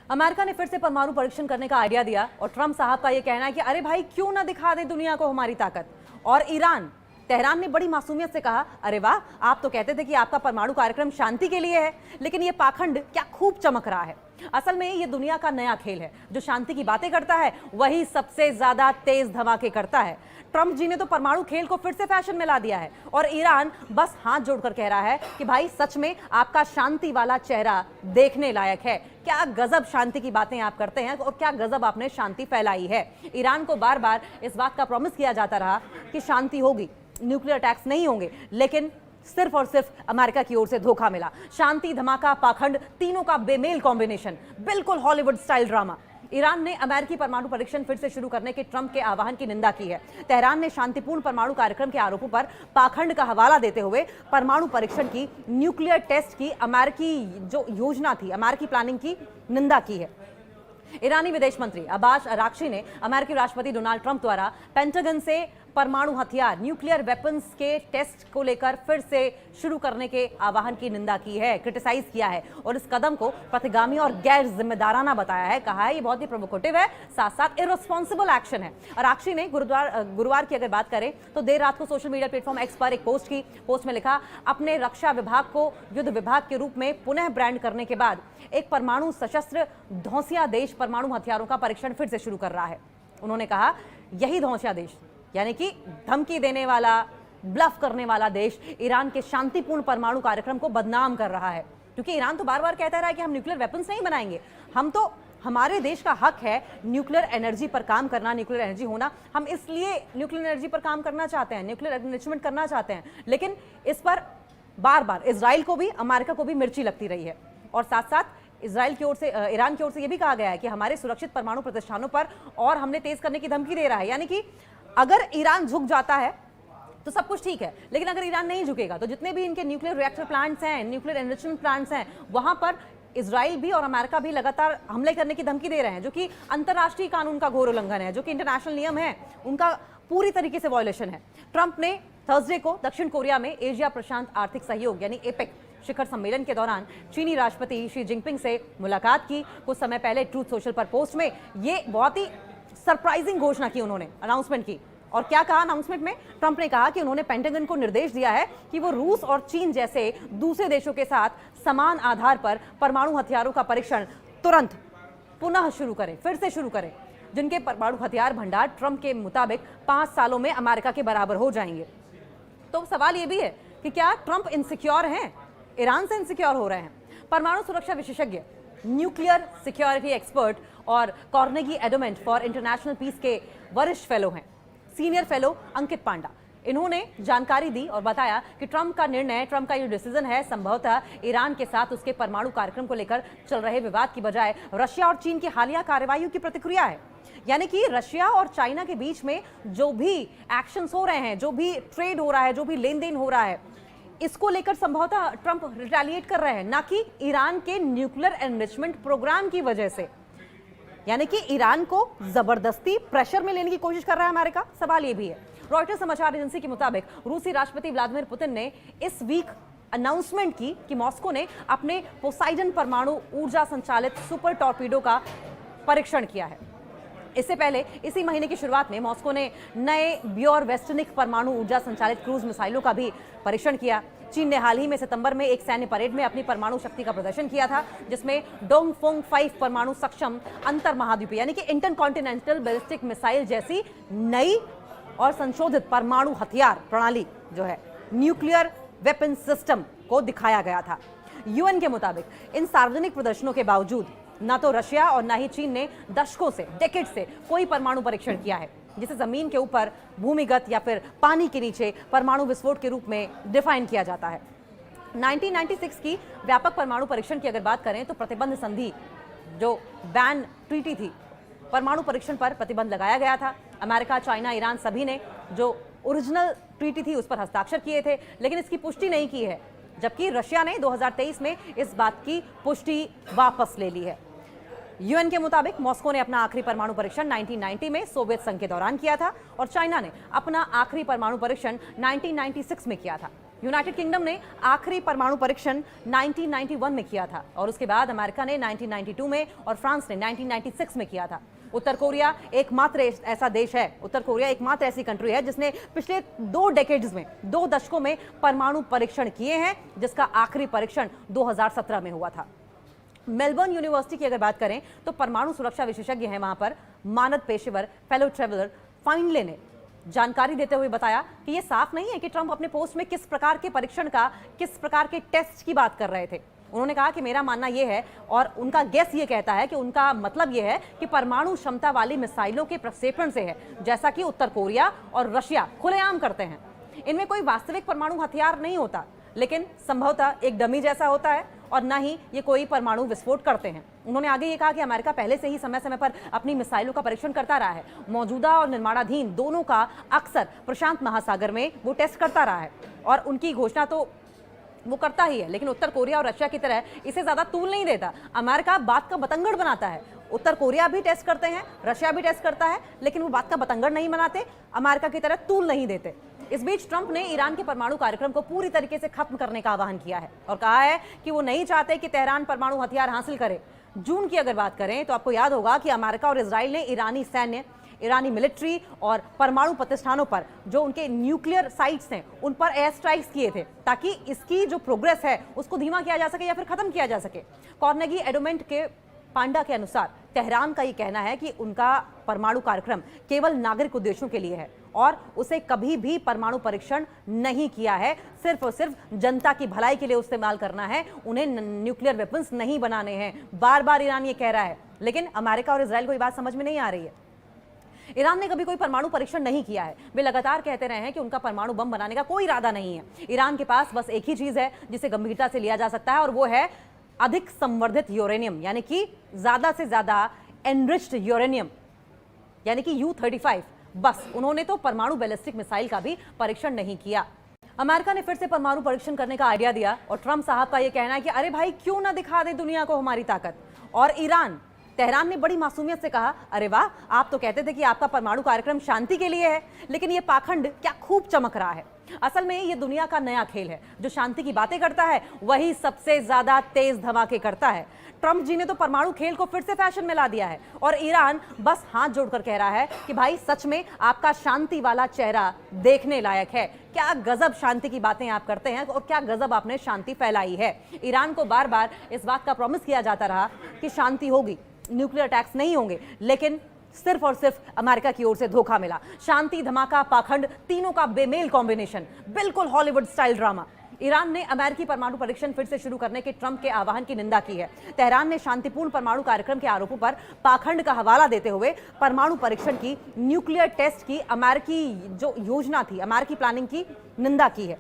America ने फिर से परमाणु परीक्षण करने का आइडिया दिया और ट्रंप साहब का यह कहना है कि अरे भाई क्यों ना दिखा दे दुनिया को हमारी ताकत। और ईरान, तेहरान ने बड़ी मासूमियत से कहा, अरे वाह, आप तो कहते थे कि आपका परमाणु कार्यक्रम शांति के लिए है, लेकिन ये पाखंड क्या खूब चमक रहा है। असल में ये दुनिया का नया खेल है, जो शांति की बातें करता है वही सबसे ज्यादा तेज धमाके करता है। ट्रंप जी ने तो परमाणु खेल को फिर से फैशन में ला दिया है और ईरान बस हाथ जोड़कर कह रहा है कि भाई सच में आपका शांति वाला चेहरा देखने लायक है। क्या गजब शांति की बातें आप करते हैं और क्या गजब आपने शांति फैलाई है। ईरान को बार बार इस बात का प्रॉमिस किया जाता रहा कि शांति होगी, न्यूक्लियर अटैक्स नहीं होंगे, लेकिन सिर्फ और सिर्फ अमेरिका की ओर से धोखा मिला। शांति, धमाका, पाखंड, तीनों का बेमेल कॉम्बिनेशन, बिल्कुल हॉलीवुड स्टाइल ड्रामा। ईरान ने अमेरिकी परमाणु परीक्षण फिर से शुरू करने के ट्रंप के आह्वान की निंदा की है। तेहरान ने शांतिपूर्ण परमाणु कार्यक्रम के आरोपों पर पाखंड का हवाला देते हुए परमाणु परीक्षण की, न्यूक्लियर टेस्ट की अमेरिकी जो योजना थी, अमेरिकी प्लानिंग की निंदा की है। ईरानी विदेश मंत्री अब्बास अराक्ची ने अमेरिकी राष्ट्रपति डोनाल्ड ट्रंप द्वारा पेंटागन से परमाणु हथियार, न्यूक्लियर वेपन्स के टेस्ट को लेकर फिर से शुरू करने के आह्वान की निंदा की है, क्रिटिसाइज किया है और इस कदम को प्रतिगामी और गैर जिम्मेदाराना बताया है। कहा है ये बहुत ही प्रोवोकेटिव है, साथ साथ इररिस्पॉन्सिबल एक्शन है। अराक्ची ने गुरुवार की अगर बात करें तो देर रात को सोशल मीडिया प्लेटफॉर्म एक्स पर एक पोस्ट की। पोस्ट में लिखा, अपने रक्षा विभाग को युद्ध विभाग के रूप में पुनः ब्रांड करने के बाद एक परमाणु सशस्त्र धौंसिया देश परमाणु हथियारों का परीक्षण फिर से शुरू कर रहा है। उन्होंने कहा यही धौंसिया देश, यानी कि धमकी देने वाला, ब्लफ करने वाला देश ईरान के शांतिपूर्ण परमाणु कार्यक्रम को बदनाम कर रहा है। क्योंकि ईरान तो बार बार कहता रहा है कि हम न्यूक्लियर वेपन्स नहीं बनाएंगे, हम तो, हमारे देश का हक है न्यूक्लियर एनर्जी पर काम करना, न्यूक्लियर एनर्जी होना, हम इसलिए न्यूक्लियर एनर्जी पर काम करना चाहते हैं, न्यूक्लियर एनरिचमेंट करना चाहते हैं। लेकिन इस पर बार बार इजराइल को भी, अमेरिका को भी मिर्ची लगती रही है। और साथ साथ इजराइल की ओर से, ईरान की ओर से यह भी कहा गया है कि हमारे सुरक्षित परमाणु प्रतिष्ठानों पर और हमले तेज करने की धमकी दे रहा है। यानी कि अगर ईरान झुक जाता है तो सब कुछ ठीक है, लेकिन अगर ईरान नहीं झुकेगा तो जितने भी इनके न्यूक्लियर रिएक्टर प्लांट्स हैं, न्यूक्लियर एनरिचमेंट प्लांट्स हैं, वहां पर इजराइल भी और अमेरिका भी लगातार हमले करने की धमकी दे रहे हैं, जो कि अंतर्राष्ट्रीय कानून का घोर उल्लंघन है, जो कि इंटरनेशनल नियम है उनका पूरी तरीके से वायलेशन है। ट्रंप ने थर्सडे को दक्षिण कोरिया में एशिया प्रशांत आर्थिक सहयोग यानी एपेक शिखर सम्मेलन के दौरान चीनी राष्ट्रपति शी जिनपिंग से मुलाकात की। कुछ समय पहले ट्रूथ सोशल पर पोस्ट में ये बहुत ही सरप्राइजिंग घोषणा की, उन्होंने अनाउंसमेंट की। और क्या कहा अनाउंसमेंट में? ट्रंप ने कहा कि उन्होंने पेंटागन को निर्देश दिया है कि वो रूस और चीन जैसे दूसरे देशों के साथ समान आधार पर परमाणु हथियारों का परीक्षण तुरंत पुनः शुरू करें, फिर से शुरू करें, जिनके परमाणु हथियार भंडार ट्रंप के मुताबिक 5 सालों में अमेरिका के बराबर हो जाएंगे। तो सवाल यह भी है कि क्या ट्रंप इनसिक्योर हैं, ईरान से इनसिक्योर हो रहे हैं? परमाणु सुरक्षा विशेषज्ञ, न्यूक्लियर सिक्योरिटी एक्सपर्ट और Carnegie Endowment for International Peace के वरिष्ठ फेलो हैं, सीनियर फेलो अंकित पांडा। इन्होंने जानकारी दी और बताया कि ट्रंप का निर्णय, ट्रंप का ये डिसीजन है संभवतः ईरान के साथ उसके परमाणु कार्यक्रम को लेकर चल रहे विवाद की बजाय रशिया और चीन की हालिया कार्रवाइयों की प्रतिक्रिया है। यानी कि रशिया और चाइना के बीच में जो भी एक्शंस हो रहे हैं, जो भी ट्रेड हो रहा है, जो भी लेन देन हो रहा है, इसको लेकर संभवतः ट्रंप रिटेलिएट कर रहे हैं, ना कि ईरान के न्यूक्लियर एनरिचमेंट प्रोग्राम की वजह से। यानी कि ईरान को जबरदस्ती प्रेशर में लेने की कोशिश कर रहा है अमेरिका। सवाल यह भी है, रॉयटर्स समाचार एजेंसी के मुताबिक रूसी राष्ट्रपति व्लादिमीर पुतिन ने इस वीक अनाउंसमेंट की कि मॉस्को ने अपने पोसाइडन परमाणु ऊर्जा संचालित सुपर टॉर्पीडो का परीक्षण किया है। इससे पहले इसी महीने की शुरुआत में मॉस्को ने नए ब्योर वेस्टनिक परमाणु ऊर्जा संचालित क्रूज मिसाइलों का भी परीक्षण किया। चीन ने हाल ही में सितंबर में एक सैन्य परेड में अपनी परमाणु शक्ति का प्रदर्शन किया था, जिसमें डोंगफोंग 5 परमाणु सक्षम अंतर महाद्वीपीय यानी कि इंटरकॉन्टिनेंटल बैलिस्टिक मिसाइल जैसी नई और संशोधित परमाणु हथियार प्रणाली जो है, न्यूक्लियर वेपन सिस्टम को दिखाया गया था। यूएन के मुताबिक इन सार्वजनिक प्रदर्शनों के बावजूद ना तो रशिया और ना ही चीन ने दशकों से, डेकेड से कोई परमाणु परीक्षण किया है, जिसे जमीन के ऊपर, भूमिगत या फिर पानी के नीचे परमाणु विस्फोट के रूप में डिफाइन किया जाता है। 1996 की व्यापक परमाणु परीक्षण की अगर बात करें तो प्रतिबंध संधि, जो बैन ट्रीटी थी, परमाणु परीक्षण पर प्रतिबंध लगाया गया था। अमेरिका, चाइना, ईरान सभी ने जो ओरिजिनल ट्रीटी थी उस पर हस्ताक्षर किए थे, लेकिन इसकी पुष्टि नहीं की है, जबकि रशिया ने 2023 में इस बात की पुष्टि वापस ले ली है। यूएन के मुताबिक मॉस्को ने अपना आखिरी परमाणु परीक्षण 1990 में सोवियत संघ के दौरान किया था और चाइना ने अपना आखिरी परमाणु परीक्षण 1996 में किया था। यूनाइटेड किंगडम ने आखिरी परमाणु परीक्षण 1991 में किया था और उसके बाद अमेरिका ने 1992 में और फ्रांस ने 1996 में किया था। उत्तर कोरिया एकमात्र ऐसा देश है, उत्तर कोरिया एकमात्र ऐसी कंट्री है जिसने पिछले 2 डेकेड्स में, 2 दशकों में परमाणु परीक्षण किए हैं, जिसका आखिरी परीक्षण 2017 में हुआ था। मेलबर्न यूनिवर्सिटी की अगर बात करें तो परमाणु सुरक्षा विशेषज्ञ हैं वहां पर, मानद पेशेवर फेलो ट्रेवलर फाइनले ने जानकारी देते हुए बताया कि यह साफ नहीं है कि ट्रंप अपने पोस्ट में किस प्रकार के परीक्षण का, किस प्रकार के टेस्ट की बात कर रहे थे। उन्होंने कहा कि मेरा मानना यह है और उनका गेस ये कहता है कि उनका मतलब यह है कि परमाणु क्षमता वाली मिसाइलों के प्रक्षेपण से है, जैसा कि उत्तर कोरिया और रशिया खुलेआम करते हैं। इनमें कोई वास्तविक परमाणु हथियार नहीं होता, लेकिन संभवतः एक डमी जैसा होता है और न ही ये कोई परमाणु विस्फोट करते हैं। उन्होंने आगे ये कहा कि अमेरिका पहले से ही समय समय पर अपनी मिसाइलों का परीक्षण करता रहा है। मौजूदा और निर्माणाधीन दोनों का अक्सर प्रशांत महासागर में वो टेस्ट करता रहा है और उनकी घोषणा तो वो करता ही है, लेकिन उत्तर कोरिया और रशिया की तरह इसे ज्यादा तूल नहीं देता। अमेरिका बात का बतंगड़ बनाता है। उत्तर कोरिया भी टेस्ट करते हैं, रशिया भी टेस्ट करता है, लेकिन वो बात का बतंगड़ नहीं बनाते, अमेरिका की तरह तूल नहीं देते। इस बीच ट्रंप ने ईरान के परमाणु कार्यक्रम को पूरी तरीके से खत्म करने का आह्वान किया है और कहा है कि वो नहीं चाहते कि तेहरान परमाणु हथियार हासिल करे। जून की अगर बात करें तो आपको याद होगा कि अमेरिका और इजराइल ने ईरानी सैन्य, ईरानी मिलिट्री और परमाणु प्रतिष्ठानों पर, जो उनके न्यूक्लियर साइट्स हैं, उन पर एयर स्ट्राइक्स किए थे ताकि इसकी जो प्रोग्रेस है उसको धीमा किया जा सके या फिर खत्म किया जा सके। कार्नेगी एंडोमेंट के पांडा के अनुसार तेहरान का ये कहना है कि उनका परमाणु कार्यक्रम केवल नागरिक उद्देश्यों के लिए है और उसे कभी भी परमाणु परीक्षण नहीं किया है, सिर्फ और सिर्फ जनता की भलाई के लिए इस्तेमाल करना है, उन्हें न्यूक्लियर वेपन्स नहीं बनाने हैं। बार बार ईरान ये कह रहा है, लेकिन अमेरिका और इजराइल को ये बात समझ में नहीं आ रही है। ईरान ने कभी कोई परमाणु परीक्षण नहीं किया है। वे लगातार कहते रहे हैं कि उनका परमाणु बम बनाने का कोई इरादा नहीं है। ईरान के पास बस एक ही चीज है जिसे गंभीरता से लिया जा सकता है और वो है अधिक संवर्धित यूरेनियम, यानी कि ज्यादा से ज्यादा एनरिच्ड यूरेनियम, यानी कि U-35। बस उन्होंने तो परमाणु बैलिस्टिक मिसाइल का भी परीक्षण नहीं किया। अमेरिका ने फिर से परमाणु परीक्षण करने का आइडिया दिया और ट्रंप साहब का यह कहना है कि अरे भाई क्यों ना दिखा दे दुनिया को हमारी ताकत। और ईरान, तेहरान ने बड़ी मासूमियत से कहा, अरे वाह, आप तो कहते थे कि आपका परमाणु कार्यक्रम शांति के लिए है, लेकिन ये पाखंड क्या खूब चमक रहा है। असल में ये दुनिया का नया खेल है। जो शांति की बातें करता है वही सबसे ज्यादा तेज धमाके करता है। ट्रंप जी ने तो परमाणु खेल को फिर से फैशन में ला दिया है और ईरान बस हाथ जोड़कर कह रहा है कि भाई सच में आपका शांति वाला चेहरा देखने लायक है। क्या गजब शांति की बातें आप करते हैं और क्या गजब आपने शांति फैलाई है। ईरान को बार बार इस बात का प्रॉमिस किया जाता रहा कि शांति होगी, न्यूक्लियर अटैक्स नहीं होंगे, लेकिन सिर्फ और सिर्फ अमेरिका की ओर से धोखा मिला। शांति, धमाका, पाखंड, तीनों का बेमेल कॉम्बिनेशन, बिल्कुल हॉलीवुड स्टाइल ड्रामा। ईरान ने अमेरिकी परमाणु परीक्षण फिर से शुरू करने के ट्रंप के आह्वान की निंदा की है। तेहरान ने शांतिपूर्ण परमाणु कार्यक्रम के आरोपों पर पाखंड का हवाला देते हुए परमाणु परीक्षण की, न्यूक्लियर टेस्ट की अमेरिकी जो योजना थी, अमेरिकी प्लानिंग की निंदा की है।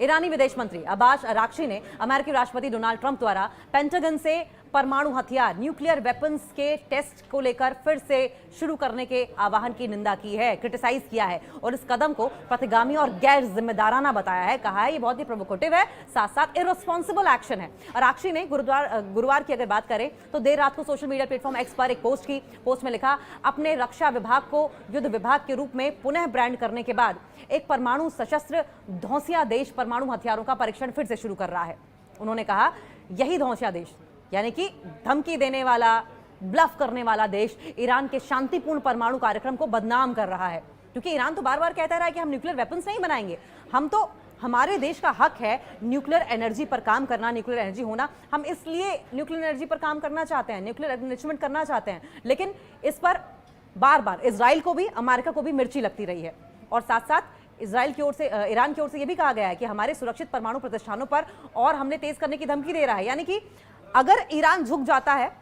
ईरानी विदेश मंत्री अब्बास अराक्ची ने अमेरिकी राष्ट्रपति डोनाल्ड ट्रंप द्वारा पेंटागन से परमाणु हथियार, न्यूक्लियर वेपन्स के टेस्ट को लेकर फिर से शुरू करने के आह्वान की निंदा की है, क्रिटिसाइज किया है और इस कदम को प्रतिगामी और गैर जिम्मेदाराना बताया है। कहा है ये बहुत ही प्रोवोकेटिव है, साथ साथ इररिस्पॉन्सिबल एक्शन है। अराक्ची ने गुरुवार की अगर बात करें तो देर रात को सोशल मीडिया प्लेटफॉर्म एक्स पर एक पोस्ट की। पोस्ट में लिखा, अपने रक्षा विभाग को युद्ध विभाग के रूप में पुनः ब्रांड करने के बाद एक परमाणु सशस्त्र धौंसिया देश परमाणु हथियारों का परीक्षण फिर से शुरू कर रहा है। उन्होंने कहा यही धौंसिया देश, यानी कि धमकी देने वाला, ब्लफ करने वाला देश ईरान के शांतिपूर्ण परमाणु कार्यक्रम को बदनाम कर रहा है। क्योंकि ईरान तो बार बार कहता रहा है कि हम न्यूक्लियर वेपन्स नहीं बनाएंगे, हम तो, हमारे देश का हक है न्यूक्लियर एनर्जी पर काम करना, न्यूक्लियर एनर्जी होना, हम इसलिए न्यूक्लियर एनर्जी पर काम करना चाहते हैं, न्यूक्लियर एनरिचमेंट करना चाहते हैं। लेकिन इस पर बार बार इजराइल को भी, अमेरिका को भी मिर्ची लगती रही है और साथ साथ इजराइल की ओर से, ईरान की ओर से यह भी कहा गया है कि हमारे सुरक्षित परमाणु प्रतिष्ठानों पर और हमने तेज करने की धमकी दे रहा है। यानी कि अगर ईरान झुक जाता है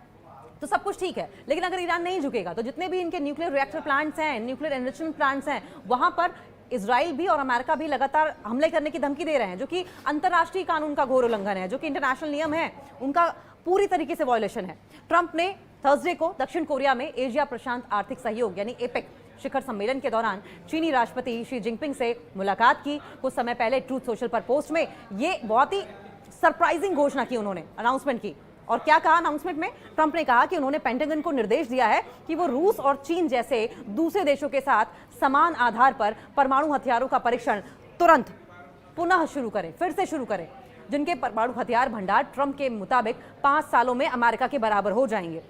तो सब कुछ ठीक है, लेकिन अगर ईरान नहीं झुकेगा तो जितने भी इनके न्यूक्लियर रिएक्टर प्लांट्स हैं, न्यूक्लियर एनरिचमेंट प्लांट्स हैं, वहां पर इजराइल भी और अमेरिका भी लगातार हमले करने की धमकी दे रहे हैं, जो कि अंतर्राष्ट्रीय कानून का घोर उल्लंघन है, जो कि इंटरनेशनल नियम है, उनका पूरी तरीके से वायलेशन है। ट्रंप ने थर्सडे को दक्षिण कोरिया में एशिया प्रशांत आर्थिक सहयोग यानी एपेक शिखर सम्मेलन के दौरान चीनी राष्ट्रपति शी जिनपिंग से मुलाकात की। कुछ समय पहले ट्रूथ सोशल पर पोस्ट में ये बहुत ही सरप्राइजिंग घोषणा की, उन्होंने अनाउंसमेंट की। और क्या कहा अनाउंसमेंट में? ट्रंप ने कहा कि उन्होंने पेंटागन को निर्देश दिया है कि वो रूस और चीन जैसे दूसरे देशों के साथ समान आधार पर परमाणु हथियारों का परीक्षण तुरंत पुनः शुरू करें, फिर से शुरू करें, जिनके परमाणु हथियार भंडार ट्रंप के मुताबिक 5 सालों में अमेरिका के बराबर हो जाएंगे।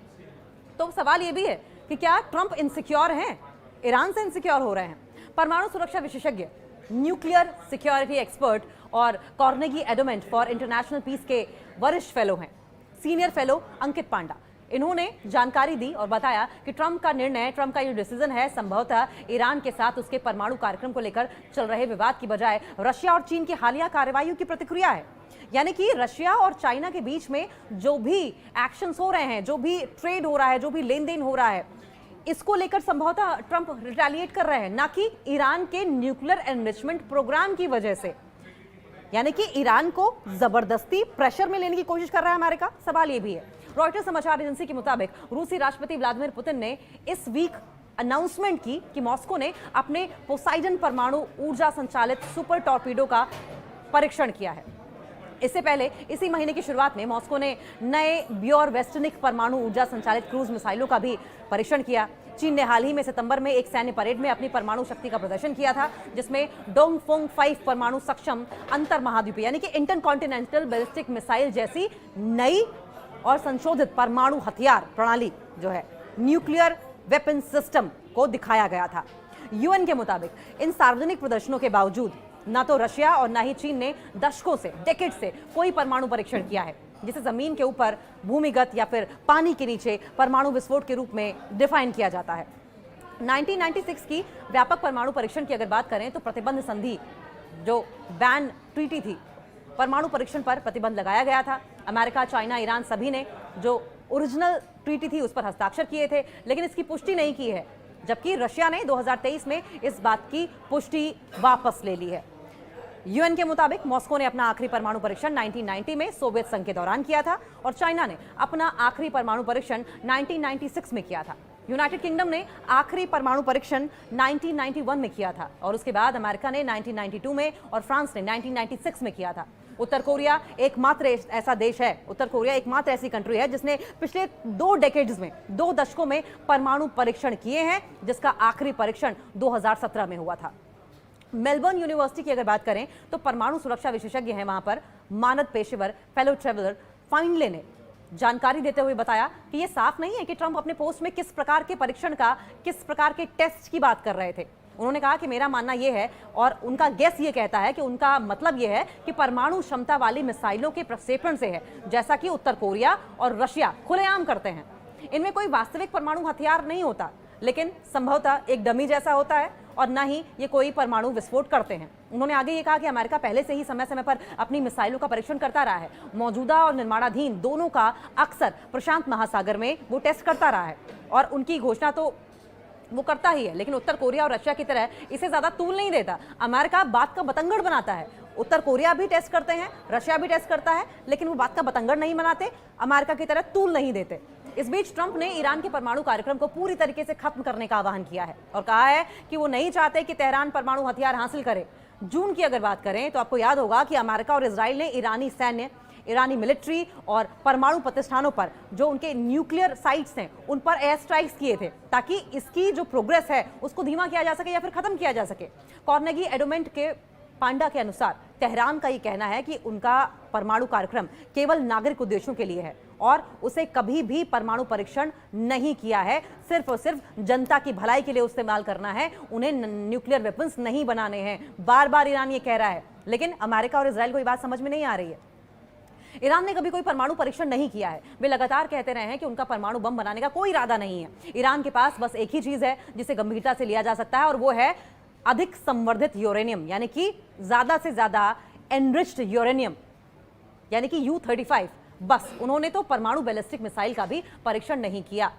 तो सवाल यह भी है कि क्या ट्रंप इनसिक्योर हैं, ईरान से इनसिक्योर हो रहे हैं? परमाणु सुरक्षा विशेषज्ञ, न्यूक्लियर सिक्योरिटी एक्सपर्ट और Carnegie Endowment for International Peace के वरिष्ठ फेलो हैं, सीनियर फेलो अंकित पांडा। इन्होंने जानकारी दी और बताया कि ट्रंप का निर्णय, ट्रंप का ये डिसीजन है संभवतः ईरान के साथ उसके परमाणु कार्यक्रम को लेकर चल रहे विवाद की बजाय रशिया और चीन की हालिया कार्रवाइयों की प्रतिक्रिया है। यानी कि रशिया और चाइना के बीच में जो भी एक्शंस हो रहे हैं, जो भी ट्रेड हो रहा है, जो भी लेन देन हो रहा है, इसको लेकर संभवतः ट्रंप रिटेलिएट कर रहे हैं, ना कि ईरान के न्यूक्लियर एनरिचमेंट प्रोग्राम की वजह से। यानी कि ईरान को जबरदस्ती प्रेशर में लेने की कोशिश कर रहा है अमेरिका। सवाल यह भी है, रॉयटर्स समाचार एजेंसी के मुताबिक रूसी राष्ट्रपति व्लादिमीर पुतिन ने इस वीक अनाउंसमेंट की कि मॉस्को ने अपने पोसाइडन परमाणु ऊर्जा संचालित सुपर टॉर्पीडो का परीक्षण किया है। इससे पहले इसी महीने की शुरुआत में मॉस्को ने नए ब्योर वेस्टनिक परमाणु ऊर्जा संचालित क्रूज मिसाइलों का भी परीक्षण किया। चीन ने हाल ही में सितंबर में एक सैन्य परेड में अपनी परमाणु शक्ति का प्रदर्शन किया था, जिसमें डोंगफोंग 5 परमाणु सक्षम अंतर महाद्वीपीय यानी कि इंटरकॉन्टिनेंटल बैलिस्टिक मिसाइल जैसी नई और संशोधित परमाणु हथियार प्रणाली जो है न्यूक्लियर वेपन सिस्टम को दिखाया गया था। यूएन के मुताबिक इन सार्वजनिक प्रदर्शनों के बावजूद ना तो रशिया और ना ही चीन ने दशकों से, डेकेड से कोई परमाणु परीक्षण किया है, जिसे जमीन के ऊपर, भूमिगत या फिर पानी के नीचे परमाणु विस्फोट के रूप में डिफाइन किया जाता है। 1996 की व्यापक परमाणु परीक्षण की अगर बात करें तो प्रतिबंध संधि जो बैन ट्रीटी थी, परमाणु परीक्षण पर प्रतिबंध लगाया गया था। अमेरिका, चाइना, ईरान सभी ने जो ओरिजिनल ट्रीटी थी उस पर हस्ताक्षर किए थे, लेकिन इसकी पुष्टि नहीं की है, जबकि रशिया ने 2023 में इस बात की पुष्टि वापस ले ली है। यूएन के मुताबिक मॉस्को ने अपना आखिरी परमाणु परीक्षण 1990 में सोवियत संघ के दौरान किया था और चाइना ने अपना आखिरी परमाणु परीक्षण 1996 में किया था। यूनाइटेड किंगडम ने आखिरी परमाणु परीक्षण 1991 में किया था और उसके बाद अमेरिका ने 1992 में और फ्रांस ने 1996 में किया था। उत्तर कोरिया एकमात्र ऐसा देश है, उत्तर कोरिया एकमात्र ऐसी कंट्री है जिसने पिछले 2 डेकेड्स में, 2 दशकों में परमाणु परीक्षण किए हैं, जिसका आखिरी परीक्षण 2017 में हुआ था। मेलबर्न यूनिवर्सिटी की अगर बात करें तो परमाणु सुरक्षा विशेषज्ञ हैं वहां पर, मानद पेशेवर फेलो ट्रेवलर फाइनले ने जानकारी देते हुए बताया कि यह साफ नहीं है कि ट्रंप अपने पोस्ट में किस प्रकार के परीक्षण का, किस प्रकार के टेस्ट की बात कर रहे थे। उन्होंने कहा कि मेरा मानना यह है और उनका गेस ये कहता है कि उनका मतलब यह है कि परमाणु क्षमता वाली मिसाइलों के प्रक्षेपण से है, जैसा कि उत्तर कोरिया और रशिया खुलेआम करते हैं। इनमें कोई वास्तविक परमाणु हथियार नहीं होता, लेकिन संभवतः एक डमी जैसा होता है और न ही ये कोई परमाणु विस्फोट करते हैं। उन्होंने आगे ये कहा कि अमेरिका पहले से ही समय समय पर अपनी मिसाइलों का परीक्षण करता रहा है, मौजूदा और निर्माणाधीन दोनों का अक्सर प्रशांत महासागर में वो टेस्ट करता रहा है और उनकी घोषणा तो वो करता ही है, लेकिन उत्तर कोरिया और रशिया की तरह इसे ज्यादा तूल नहीं देता। अमेरिका बात का बतंगड़ बनाता है, उत्तर कोरिया भी टेस्ट करते हैं, रशिया भी टेस्ट करता है, लेकिन वो बात का बतंगड़ नहीं बनाते, अमेरिका की तरह तूल नहीं देते। इस बीच ट्रंप ने ईरान के परमाणु कार्यक्रम को पूरी तरीके से खत्म करने का आह्वान किया है और कहा है कि वो नहीं चाहते कि तेहरान परमाणु हथियार हासिल करे। जून की अगर बात करें तो आपको याद होगा कि अमेरिका और इजराइल ने ईरानी सैन्य, ईरानी मिलिट्री और परमाणु प्रतिष्ठानों पर जो उनके न्यूक्लियर साइट्स हैं उन पर एयर स्ट्राइक्स किए थे, ताकि इसकी जो प्रोग्रेस है उसको धीमा किया जा सके या फिर खत्म किया जा सके। कार्नेगी एंडोमेंट के पांडा के अनुसार तेहरान का ये कहना है कि उनका परमाणु कार्यक्रम केवल नागरिक उद्देश्यों के लिए है और उसे कभी भी परमाणु परीक्षण नहीं किया है, सिर्फ और सिर्फ जनता की भलाई के लिए इस्तेमाल करना है, उन्हें न्यूक्लियर वेपन्स नहीं बनाने हैं। बार बार ईरान ये कह रहा है, लेकिन अमेरिका और इजराइल को ये बात समझ में नहीं आ रही है। ईरान ने कभी कोई परमाणु परीक्षण नहीं किया है। वे लगातार कहते रहे हैं कि उनका परमाणु बम बनाने का कोई इरादा नहीं है। ईरान के पास बस एक ही चीज है जिसे गंभीरता से लिया जा सकता है और वो है अधिक संवर्धित यूरेनियम, यानी कि ज्यादा से ज्यादा एनरिच्ड यूरेनियम, यानी कि U-35। बस उन्होंने तो परमाणु बैलिस्टिक मिसाइल का भी परीक्षण नहीं किया।